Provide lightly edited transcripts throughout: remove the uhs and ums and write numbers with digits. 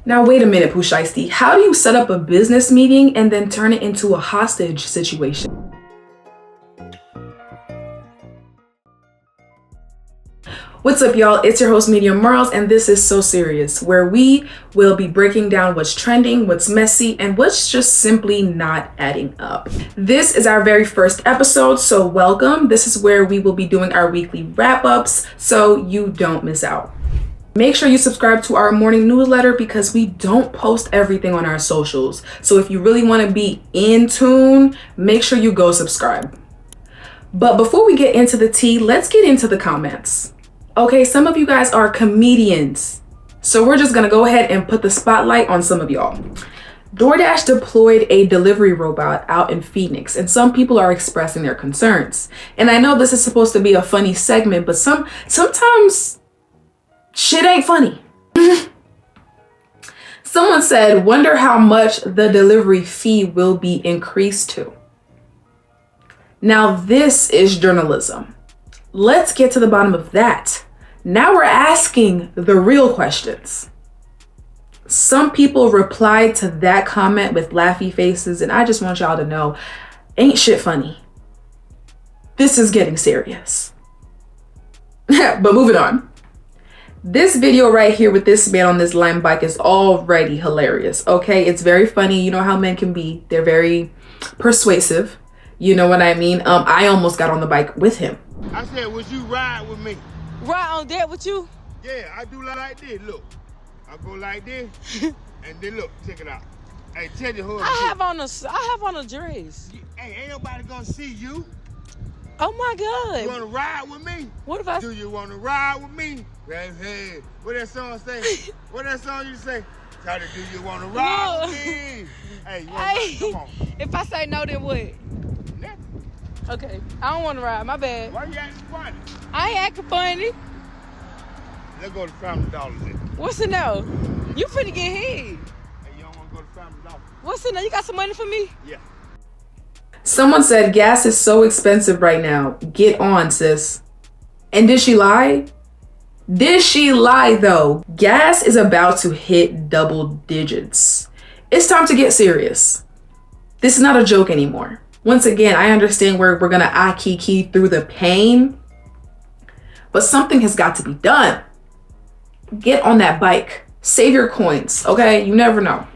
Now wait a minute, Pooh Shiesty. How do you set up a business meeting and then turn it into a hostage situation? What's up, y'all? It's your host, Medium Merles, and this is So Serious, where we will be breaking down what's trending, what's messy, and what's just simply not adding up. This is our very first episode, so welcome. This is where we will be doing our weekly wrap-ups, so you don't miss out. Make sure you subscribe to our morning newsletter because we don't post everything on our socials. So if you really want to be in tune, make sure you go subscribe. But before we get into the tea, let's get into the comments. Okay, some of you guys are comedians, so we're just gonna go ahead and put the spotlight on some of y'all. DoorDash deployed a delivery robot out in Phoenix, and some people are expressing their concerns. And I know this is supposed to be a funny segment, but sometimes shit ain't funny. Someone said, wonder how much the delivery fee will be increased to. Now this is journalism. Let's get to the bottom of that. Now we're asking the real questions. Some people replied to that comment with laughy faces, and I just want y'all to know, ain't shit funny. This is getting serious. But moving on. This video right here with this man on this lime bike is already hilarious, okay? It's very funny. You know how men can be. They're very persuasive. You know what I mean? I almost got on the bike with him. I said, would you ride with me? Ride on that with you? Yeah, I do like this. Look, I go like this, and then look, check it out. Hey, tell your husband. I have on a dress. Hey, ain't nobody gonna see you. Oh my God. You wanna ride with me? What if I? Do you wanna ride with me? Hey, what that song say? What that song you say? Try to do you wanna ride with me? Hey, you wanna ride? Come on. If I say no, then what? Nothing. Okay, I don't want to ride. My bad. Why you acting funny? I ain't acting funny. Let's go to Family Dollar then. What's the no? You finna get hit. Hey, you don't wanna go to Family Dollar? What's the no? You got some money for me? Yeah. Someone said gas is so expensive right now. Get on, sis. And did she lie? Did she lie though? Gas is about to hit double digits. It's time to get serious. This is not a joke anymore. Once again, I understand we're gonna key through the pain, but something has got to be done. Get on that bike. Save your coins, okay? You never know.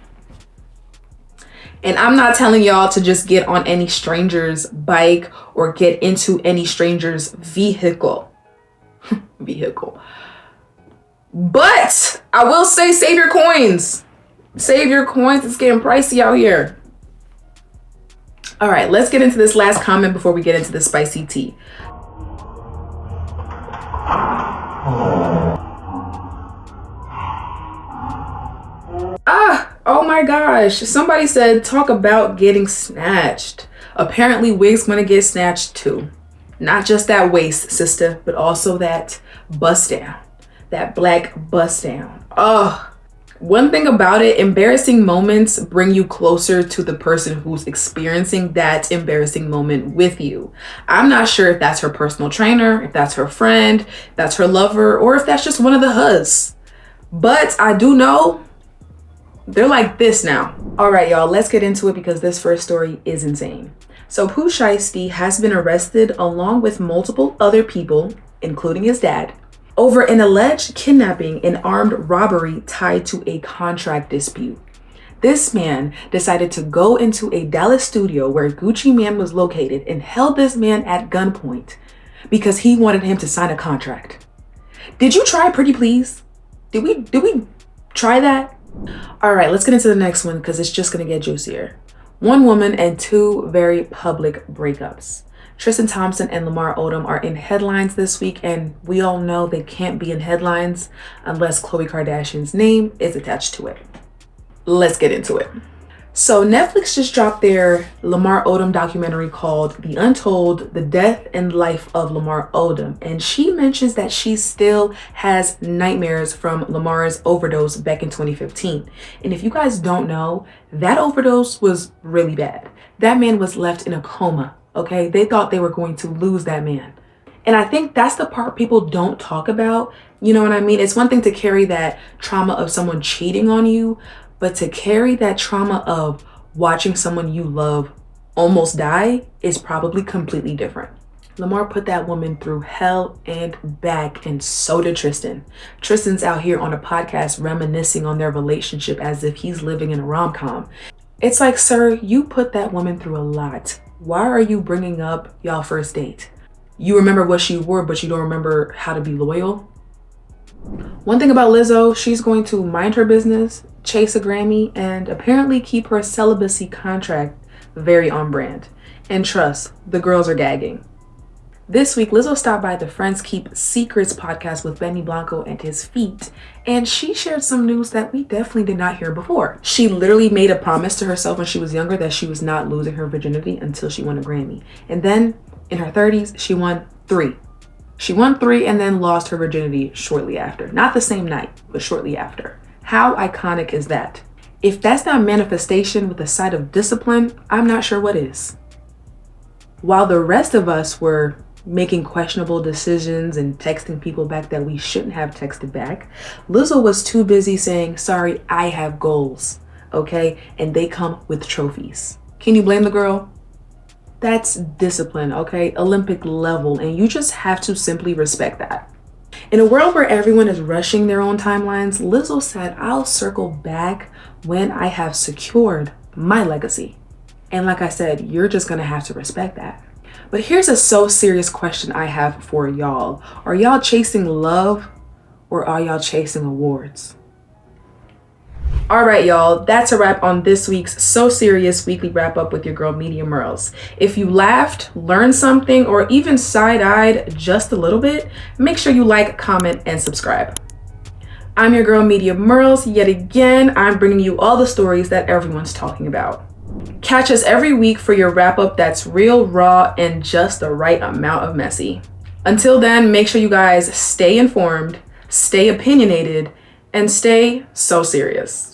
And I'm not telling y'all to just get on any stranger's bike or get into any stranger's vehicle. But I will say save your coins. Save your coins. It's getting pricey out here. All right, let's get into this last comment before we get into the spicy tea. Oh my gosh. Somebody said, talk about getting snatched. Apparently wigs gonna get snatched too. Not just that waist, sister, but also that bust down. That black bust down. Oh. One thing about it, embarrassing moments bring you closer to the person who's experiencing that embarrassing moment with you. I'm not sure if that's her personal trainer, if that's her friend, if that's her lover, or if that's just one of the huzz. But I do know they're like this now. All right, y'all, let's get into it because this first story is insane. So Pooh Shiesty has been arrested along with multiple other people, including his dad, over an alleged kidnapping and armed robbery tied to a contract dispute. This man decided to go into a Dallas studio where Gucci Mane was located and held this man at gunpoint because he wanted him to sign a contract. Did you try Pretty Please? Did we try that? All right, let's get into the next one because it's just gonna get juicier. One woman and two very public breakups. Tristan Thompson and Lamar Odom are in headlines this week, and we all know they can't be in headlines unless Khloé Kardashian's name is attached to it. Let's get into it. So Netflix just dropped their Lamar Odom documentary called The Untold: The Death and Life of Lamar Odom. And she mentions that she still has nightmares from Lamar's overdose back in 2015. And if you guys don't know, that overdose was really bad. That man was left in a coma, okay? They thought they were going to lose that man. And I think that's the part people don't talk about. You know what I mean? It's one thing to carry that trauma of someone cheating on you, but to carry that trauma of watching someone you love almost die is probably completely different. Lamar put that woman through hell and back, and so did Tristan. Tristan's out here on a podcast reminiscing on their relationship as if he's living in a rom-com. It's like, sir, you put that woman through a lot. Why are you bringing up y'all first date? You remember what she wore, but you don't remember how to be loyal? One thing about Lizzo, she's going to mind her business, chase a Grammy, and apparently keep her celibacy contract very on brand. And trust, the girls are gagging. This week, Lizzo stopped by the Friends Keep Secrets podcast with Benny Blanco and his feet, and she shared some news that we definitely did not hear before. She literally made a promise to herself when she was younger that she was not losing her virginity until she won a Grammy. And then, in her 30s, she won 3. She won 3 and then lost her virginity shortly after. Not the same night, but shortly after. How iconic is that? If that's not manifestation with a side of discipline, I'm not sure what is. While the rest of us were making questionable decisions and texting people back that we shouldn't have texted back, Lizzo was too busy saying, sorry, I have goals, okay? And they come with trophies. Can you blame the girl? That's discipline, okay? Olympic level, and you just have to simply respect that. In a world where everyone is rushing their own timelines, Lizzo said, I'll circle back when I have secured my legacy. And like I said, you're just gonna have to respect that. But here's a so serious question I have for y'all. Are y'all chasing love or are y'all chasing awards? All right, y'all, that's a wrap on this week's So Serious Weekly Wrap Up with your girl, Media Merles. If you laughed, learned something, or even side-eyed just a little bit, make sure you like, comment, and subscribe. I'm your girl, Media Merles. Yet again, I'm bringing you all the stories that everyone's talking about. Catch us every week for your wrap-up that's real, raw, and just the right amount of messy. Until then, make sure you guys stay informed, stay opinionated, and stay so serious.